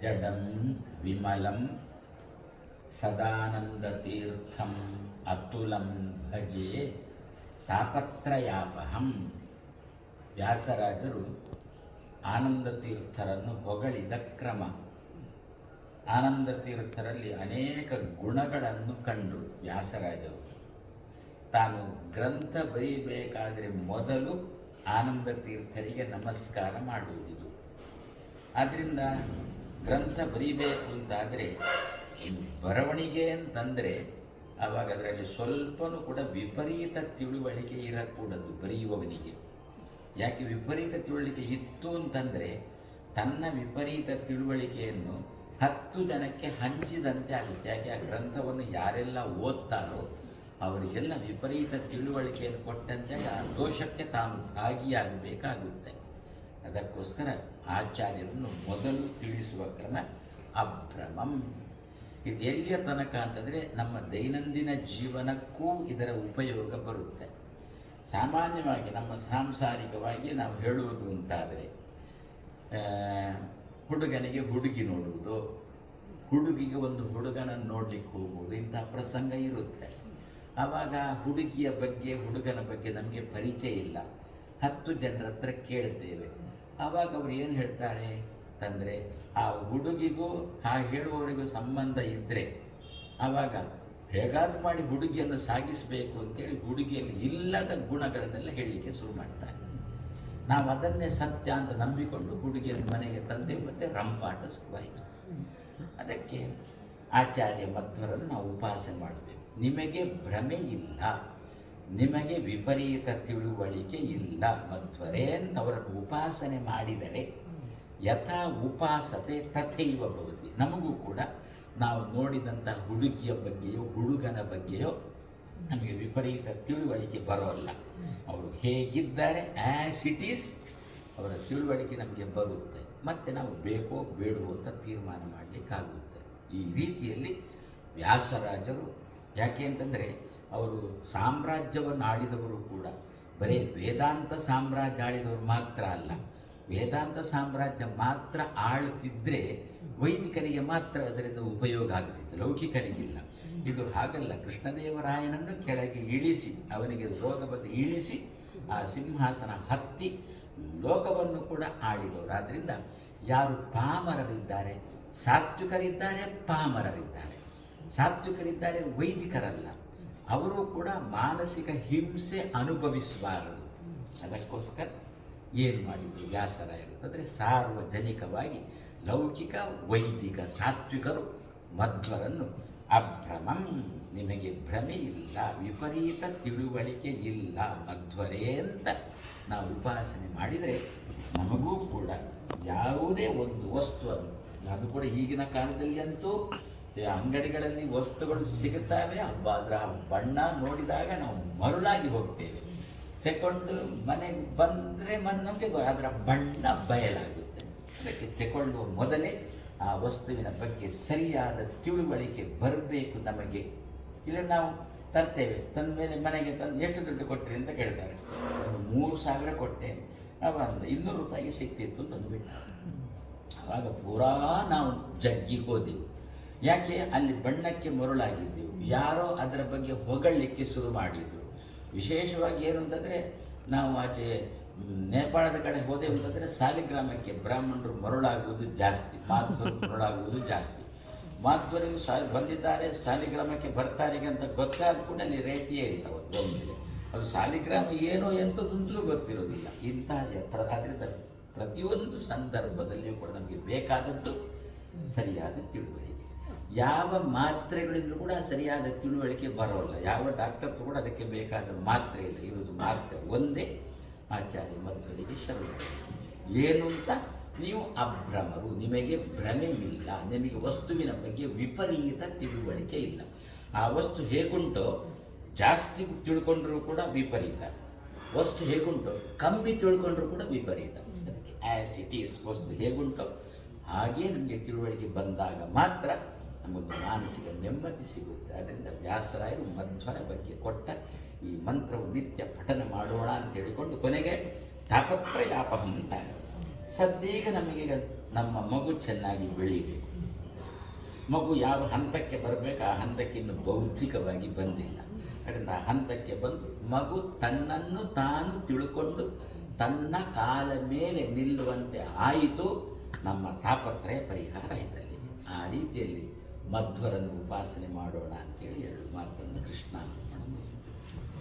ಜಡಂ ವಿಮಲಂ ಸದಾನಂದತೀರ್ಥಂ ಅತುಲಂ ಭಜೆ ತಾಪತ್ರಯಾಪಹಂ. ವ್ಯಾಸರಾಜರು ಆನಂದತೀರ್ಥರನ್ನು ಹೊಗಳಿದ ಕ್ರಮ. ಆನಂದತೀರ್ಥರಲ್ಲಿ ಅನೇಕ ಗುಣಗಳನ್ನು ಕಂಡು ವ್ಯಾಸರಾಜರು ತಾನು ಗ್ರಂಥ ಬರೀಬೇಕಾದರೆ ಮೊದಲು ಆನಂದತೀರ್ಥರಿಗೆ ನಮಸ್ಕಾರ ಮಾಡುವುದಿದು. ಆದ್ದರಿಂದ ಗ್ರಂಥ ಬರೀಬೇಕು ಅಂತಾದರೆ ಬರವಣಿಗೆ ಅಂತಂದರೆ ಆವಾಗ ಅದರಲ್ಲಿ ಸ್ವಲ್ಪನೂ ಕೂಡ ವಿಪರೀತ ತಿಳುವಳಿಕೆ ಇರಕೂಡದು ಬರೆಯುವವನಿಗೆ. ಯಾಕೆ ವಿಪರೀತ ತಿಳುವಳಿಕೆ ಇತ್ತು ಅಂತಂದರೆ ತನ್ನ ವಿಪರೀತ ತಿಳುವಳಿಕೆಯನ್ನು 10 ಜನಕ್ಕೆ ಹಂಚಿದಂತೆ ಆಗುತ್ತೆ. ಯಾಕೆ ಆ ಗ್ರಂಥವನ್ನು ಯಾರೆಲ್ಲ ಓದ್ತಾರೋ ಅವರಿಗೆಲ್ಲ ವಿಪರೀತ ತಿಳುವಳಿಕೆಯನ್ನು ಕೊಟ್ಟಂತೆ ಆ ದೋಷಕ್ಕೆ ತಾನು ಭಾಗಿಯಾಗಬೇಕಾಗುತ್ತೆ. ಅದಕ್ಕೋಸ್ಕರ ಆಚಾರ್ಯರನ್ನು ಮೊದಲು ತಿಳಿಸುವ ಕ್ರಮ ಅಭ್ರಮಂ. ಇದು ಎಲ್ಲಿಯ ತನಕ ಅಂತಂದರೆ ನಮ್ಮ ದೈನಂದಿನ ಜೀವನಕ್ಕೂ ಇದರ ಉಪಯೋಗ ಬರುತ್ತೆ. ಸಾಮಾನ್ಯವಾಗಿ ನಮ್ಮ ಸಾಂಸಾರಿಕವಾಗಿ ನಾವು ಹೇಳುವುದು ಅಂತಾದರೆ ಹುಡುಗನಿಗೆ ಹುಡುಗಿ ನೋಡುವುದು, ಹುಡುಗಿಗೆ ಒಂದು ಹುಡುಗನನ್ನು ನೋಡಲಿಕ್ಕೆ ಹೋಗುವುದು, ಇಂಥ ಪ್ರಸಂಗ ಇರುತ್ತೆ. ಆವಾಗ ಹುಡುಗಿಯ ಬಗ್ಗೆ ಹುಡುಗನ ಬಗ್ಗೆ ನಮಗೆ ಪರಿಚಯ ಇಲ್ಲ. 10 ಜನರ ಹತ್ರ ಕೇಳ್ತೇವೆ. ಆವಾಗ ಅವ್ರು ಏನು ಹೇಳ್ತಾರೆ ಅಂತಂದರೆ ಆ ಹುಡುಗಿಗೂ ಆ ಹೇಳುವವರಿಗೂ ಸಂಬಂಧ ಇದ್ದರೆ ಆವಾಗ ಹೇಗಾದರೂ ಮಾಡಿ ಹುಡುಗಿಯನ್ನು ಸಾಗಿಸಬೇಕು ಅಂತೇಳಿ ಹುಡುಗಿಯಲ್ಲಿ ಇಲ್ಲದ ಗುಣಗಳನ್ನೆಲ್ಲ ಹೇಳಲಿಕ್ಕೆ ಶುರು ಮಾಡ್ತಾರೆ. ನಾವು ಅದನ್ನೇ ಸತ್ಯ ಅಂತ ನಂಬಿಕೊಂಡು ಹುಡುಗಿಯನ್ನು ಮನೆಗೆ ತಂದೆವು ಮತ್ತು ರಂಪಾಟ ಶುರುವಾಯಿತು. ಅದಕ್ಕೆ ಆಚಾರ್ಯ ಮಧ್ವರನ್ನು ನಾವು ಉಪಾಸನೆ ಮಾಡಬೇಕು. ನಿಮಗೆ ಭ್ರಮೆ ಇಲ್ಲ, ನಿಮಗೆ ವಿಪರೀತ ತಿಳುವಳಿಕೆ ಇಲ್ಲ ಮಧ್ವರೇ ಅಂತ ಅವರನ್ನು ಉಪಾಸನೆ ಮಾಡಿದರೆ ಯಥಾ ಉಪಾಸತೆ ತಥೈವ ಭವತಿ. ನಮಗೂ ಕೂಡ ನಾವು ನೋಡಿದಂಥ ಹುಡುಗಿಯ ಬಗ್ಗೆಯೋ ಹುಡುಗನ ಬಗ್ಗೆಯೋ ನಮಗೆ ವಿಪರೀತ ತಿಳುವಳಿಕೆ ಬರೋಲ್ಲ. ಅವರು ಹೇಗಿದ್ದಾರೆ ಆ್ಯಸ್ ಇಟ್ ಈಸ್ ಅವರ ತಿಳುವಳಿಕೆ ನಮಗೆ ಬರುತ್ತೆ. ಮತ್ತು ನಾವು ಬೇಕೋ ಬೇಡವೋ ಅಂತ ತೀರ್ಮಾನ ಮಾಡಲಿಕ್ಕಾಗುತ್ತೆ. ಈ ರೀತಿಯಲ್ಲಿ ವ್ಯಾಸರಾಜರು ಯಾಕೆ ಅಂತಂದರೆ ಅವರು ಸಾಮ್ರಾಜ್ಯವನ್ನು ಆಳಿದವರು ಕೂಡ ಬರೀ ವೇದಾಂತ ಸಾಮ್ರಾಜ್ಯ ಆಳಿದವರು ಮಾತ್ರ ಅಲ್ಲ. ವೇದಾಂತ ಸಾಮ್ರಾಜ್ಯ ಮಾತ್ರ ಆಳುತ್ತಿದ್ದರೆ ವೈದಿಕರಿಗೆ ಮಾತ್ರ ಅದರಿಂದ ಉಪಯೋಗ ಆಗುತ್ತಿತ್ತು, ಲೌಕಿಕರಿಗಿಲ್ಲ. ಇದು ಹಾಗಲ್ಲ. ಕೃಷ್ಣದೇವರಾಯನನ್ನು ಕೆಳಗೆ ಇಳಿಸಿ, ಅವನಿಗೆ ರೋಗ ಬಂದು ಇಳಿಸಿ ಆ ಸಿಂಹಾಸನ ಹತ್ತಿ ಲೋಕವನ್ನು ಕೂಡ ಆಳಿದವರು. ಆದ್ದರಿಂದ ಯಾರು ಪಾಮರರಿದ್ದಾರೆ, ಸಾತ್ವಿಕರಿದ್ದಾರೆ, ಪಾಮರರಿದ್ದಾರೆ. ಸಾತ್ವಿಕರಿದ್ದಾರೆ, ವೈದಿಕರಲ್ಲ. ಅವರು ಕೂಡ ಮಾನಸಿಕ ಹಿಂಸೆ ಅನುಭವಿಸಬಾರದು. ಅದಕ್ಕೋಸ್ಕರ ಏನು ಮಾಡಿದ್ರು ವ್ಯಾಸರಾಯರು ಅಂದರೆ ಸಾರ್ವಜನಿಕವಾಗಿ ಲೌಕಿಕ ವೈದಿಕ ಸಾತ್ವಿಕರು ಮಧ್ವರನ್ನು ಅಭ್ರಮಂ, ನಿಮಗೆ ಭ್ರಮೆ ಇಲ್ಲ, ವಿಪರೀತ ತಿಳುವಳಿಕೆ ಇಲ್ಲ ಮಧ್ವರೇ ಅಂತ ನಾವು ಉಪಾಸನೆ ಮಾಡಿದರೆ ನಮಗೂ ಕೂಡ ಯಾವುದೇ ಒಂದು ವಸ್ತು ಅದು ಕೂಡ ಈಗಿನ ಕಾಲದಲ್ಲಿ ಅಂತೂ ಅಂಗಡಿಗಳಲ್ಲಿ ವಸ್ತುಗಳು ಸಿಗುತ್ತವೆ. ಅದರ ಬಣ್ಣ ನೋಡಿದಾಗ ನಾವು ಮರುಳಾಗಿ ಹೋಗ್ತೇವೆ. ತೆಕೊಂಡು ಮನೆಗೆ ಬಂದರೆ ನಮಗೆ ಅದರ ಬಣ್ಣ ಬಯಲಾಗುತ್ತೆ. ಅದಕ್ಕೆ ತೆಕೊಳ್ಳುವ ಮೊದಲೇ ಆ ವಸ್ತುವಿನ ಬಗ್ಗೆ ಸರಿಯಾದ ತಿಳುವಳಿಕೆ ಬರಬೇಕು ನಮಗೆ. ಇಲ್ಲ ನಾವು ತರ್ತೇವೆ, ತಂದ ಮೇಲೆ ಮನೆಗೆ ತಂದು ಎಷ್ಟು ದುಡ್ಡು ಕೊಟ್ಟರೆ ಅಂತ ಕೇಳ್ತಾರೆ. 3,000 ಕೊಟ್ಟೆ, ಅವಾಗ 200 ರೂಪಾಯಿಗೆ ಸಿಗ್ತಿತ್ತು ತಂದುಬಿಟ್ಟ. ಆವಾಗ ಪೂರಾ ನಾವು ಜಗ್ಗಿ ಹೋದೆವು. ಯಾಕೆ ಅಲ್ಲಿ ಬಣ್ಣಕ್ಕೆ ಮರುಳಾಗಿದ್ದೆವು. ಯಾರೋ ಅದರ ಬಗ್ಗೆ ಹೊಗಳಲಿಕ್ಕೆ ಶುರು ಮಾಡಿದರು. ವಿಶೇಷವಾಗಿ ಏನು ಅಂತಂದರೆ ನಾವು ಆಚೆ ನೇಪಾಳದ ಕಡೆ ಹೋದೆವು ಅಂತಂದರೆ ಸಾಲಿಗ್ರಾಮಕ್ಕೆ ಬ್ರಾಹ್ಮಣರು ಮರುಳಾಗುವುದು ಜಾಸ್ತಿ, ಮಾಧ್ವರು ಮರುಳಾಗುವುದು ಜಾಸ್ತಿ. ಮಾಧ್ವರಿಗೆ ಬಂದಿದ್ದಾರೆ, ಸಾಲಿಗ್ರಾಮಕ್ಕೆ ಬರ್ತಾರೆ ಅಂತ ಗೊತ್ತಾದ ಕೂಡ ಅಲ್ಲಿ ರೇಟ್ ಏರಿತಾವೆ ಒಮ್ಮೆಲೆ. ಅದು ಸಾಲಿಗ್ರಾಮ ಏನೋ ಎಂಥದ್ದೊಂದಲೂ ಗೊತ್ತಿರೋದಿಲ್ಲ. ಅದರಿಂದ ಪ್ರತಿಯೊಂದು ಸಂದರ್ಭದಲ್ಲಿಯೂ ಕೂಡ ನಮಗೆ ಬೇಕಾದದ್ದು ಸರಿಯಾದ ತಿಳುವಳಿಕೆ. ಯಾವ ಮಾತ್ರೆಗಳಿಂದಲೂ ಕೂಡ ಸರಿಯಾದ ತಿಳುವಳಿಕೆ ಬರೋಲ್ಲ. ಯಾವ ಡಾಕ್ಟರ್ ಕೂಡ ಅದಕ್ಕೆ ಬೇಕಾದ ಮಾತ್ರೆ ಇಲ್ಲ. ಇರೋದು ಮಾತ್ರೆ ಒಂದೇ. ಆಚಾರ್ಯ ಮಧ್ವರಿಗೆ ಶರಣ ಏನು ಅಂತ ನೀವು ಅಭ್ರಮರು, ನಿಮಗೆ ಭ್ರಮೆ ಇಲ್ಲ, ನಿಮಗೆ ವಸ್ತುವಿನ ಬಗ್ಗೆ ವಿಪರೀತ ತಿಳುವಳಿಕೆ ಇಲ್ಲ. ಆ ವಸ್ತು ಹೇಗುಂಟೋ ಜಾಸ್ತಿ ತಿಳ್ಕೊಂಡ್ರೂ ಕೂಡ ವಿಪರೀತ, ವಸ್ತು ಹೇಗುಂಟೋ ಕಮ್ಮಿ ತಿಳ್ಕೊಂಡ್ರೂ ಕೂಡ ವಿಪರೀತ. ಅದಕ್ಕೆ ಆ್ಯಸ್ ಇಟ್ ಈಸ್ ವಸ್ತು ಹೇಗುಂಟೋ ಹಾಗೇ ನಮಗೆ ತಿಳುವಳಿಕೆ ಬಂದಾಗ ಮಾತ್ರ ನಮಗೆ ಮಾನಸಿಕ ನೆಮ್ಮದಿ ಸಿಗುತ್ತೆ. ಅದರಿಂದ ವ್ಯಾಸರಾಯರು ಮಧ್ವರ ಬಗ್ಗೆ ಕೊಟ್ಟ ಈ ಮಂತ್ರವು ನಿತ್ಯ ಪಠನ ಮಾಡೋಣ ಅಂತ ಹೇಳಿಕೊಂಡು ಕೊನೆಗೆ ತಾಪತ್ರಯಾಪಹಂ ಅಂತಾರೆ. ಸದ್ಯೀಗ ನಮಗೀಗ ನಮ್ಮ ಮಗು ಚೆನ್ನಾಗಿ ಬೆಳೀಬೇಕು. ಮಗು ಯಾವ ಹಂತಕ್ಕೆ ಬರಬೇಕು ಆ ಹಂತಕ್ಕೆ ಇನ್ನು ಬೌದ್ಧಿಕವಾಗಿ ಬಂದಿಲ್ಲ. ಅದರಿಂದ ಆ ಹಂತಕ್ಕೆ ಬಂದು ಮಗು ತನ್ನನ್ನು ತಾನು ತಿಳ್ಕೊಂಡು ತನ್ನ ಕಾಲ ಮೇಲೆ ನಿಲ್ಲುವಂತೆ ಆಯಿತು, ನಮ್ಮ ತಾಪತ್ರಯ ಪರಿಹಾರ ಆಯ್ತಲ್ಲಿ. ಆ ರೀತಿಯಲ್ಲಿ ಮಧ್ವರನ್ನು ಉಪಾಸನೆ ಮಾಡೋಣ ಅಂತೇಳಿ 2 ಮಾತನ್ನು ಕೃಷ್ಣ